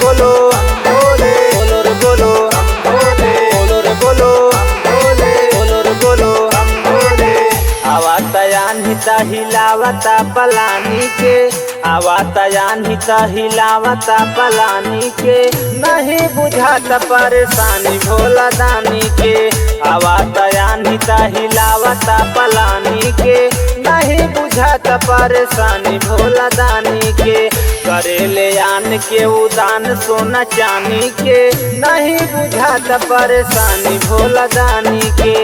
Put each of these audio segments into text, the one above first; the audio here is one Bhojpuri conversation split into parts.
बोलो बोले, बोलो रे बोलो बोले, बोलो रे बोलो बोले, बोलो रे बोलो बोले। आवाता यान्हिता हिलावता पलानी के, आवाता यान्हिता हिलावता पलानी के, नहीं बुझाता परेशानी भोला दानी के। आवाता यान्हिता हिलावता पलानी के, नहीं बुझाता परेशानी भोला दानी के। करेले आन के उदान सोना चांदी के, नहीं बुझाता परेशानी भोला दानी के,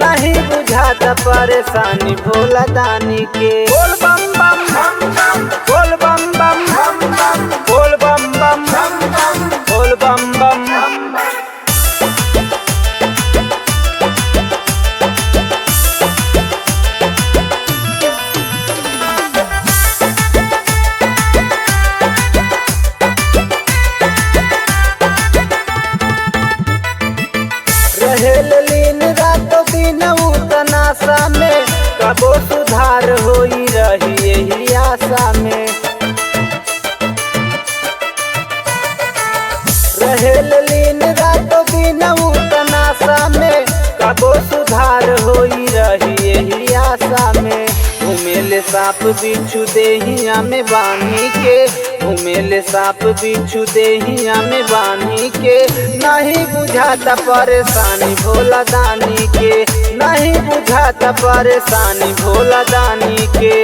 नहीं बुझाता परेशानी भोला दानी के। बोल बम बम बम, बोल बम बम बम, बोल बम बम बम, बोल बम बम। रहेल लीन रातों दिन उतनासा में, कबो सुधार होई रही यही आशा में। रहेल लीन रातों दिन उतनासा में, कबो सुधार होई रही यही आशा में। घुमेले सांप बिच्छू देहिया में बांधी के, घुमेले सांप बिच्छू देहिया में बांधी के, नहीं बुझाता परेशानी भोला दानी के, नहीं बुझाता परेशानी भोला दानी के।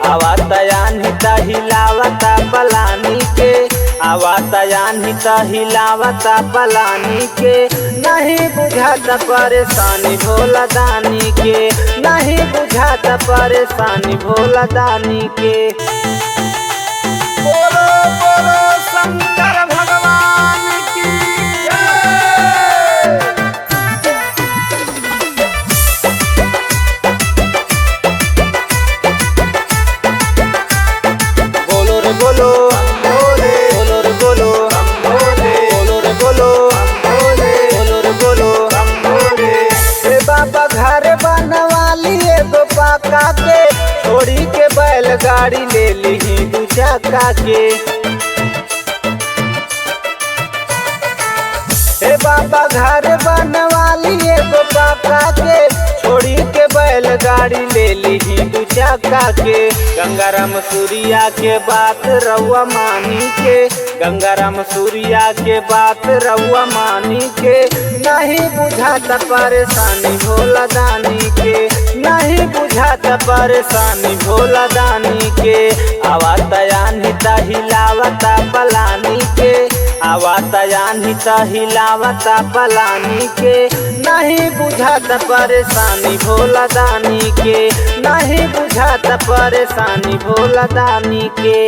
आवाता यान्हिता हिलावता पलानी के, आवाता यान्हिता हिलावता पलानी के, नहीं बुझाता परेशानी भोला दानी के, नहीं बुझाता परेशानी भोला दानी के। बोलो बोलो शंकर भगवान की जय। बोलो रे बोलो बोले, बोलो रे बोलो बोले, बोलो रे बोलो बोले, बोलो रे बोलो बोले। हे बाबा घर बनवा लिए दो पाका के, छोड़ी के बैलगाड़ी ले ली दू चक्का के। हे बाबा घर बनवा लिए दो पाका के, छोड़ी के बैलगाड़ी ले ली दू चक्का के। गंगाराम सूर्या के बात रउआ मानी के, गंगाराम सूर्या के बात रउआ मानी के, नहीं बुझाता परेशानी भोला दानी के, नहीं बुझाता परेशानी भोला दानी के। आवाता यान्हिता हिलावता पलानी के, आवाता यान्हिता हिलावता पलानी के, नहीं बुझाता परेशानी भोला दानी के, नहीं बुझाता परेशानी भोला दानी के।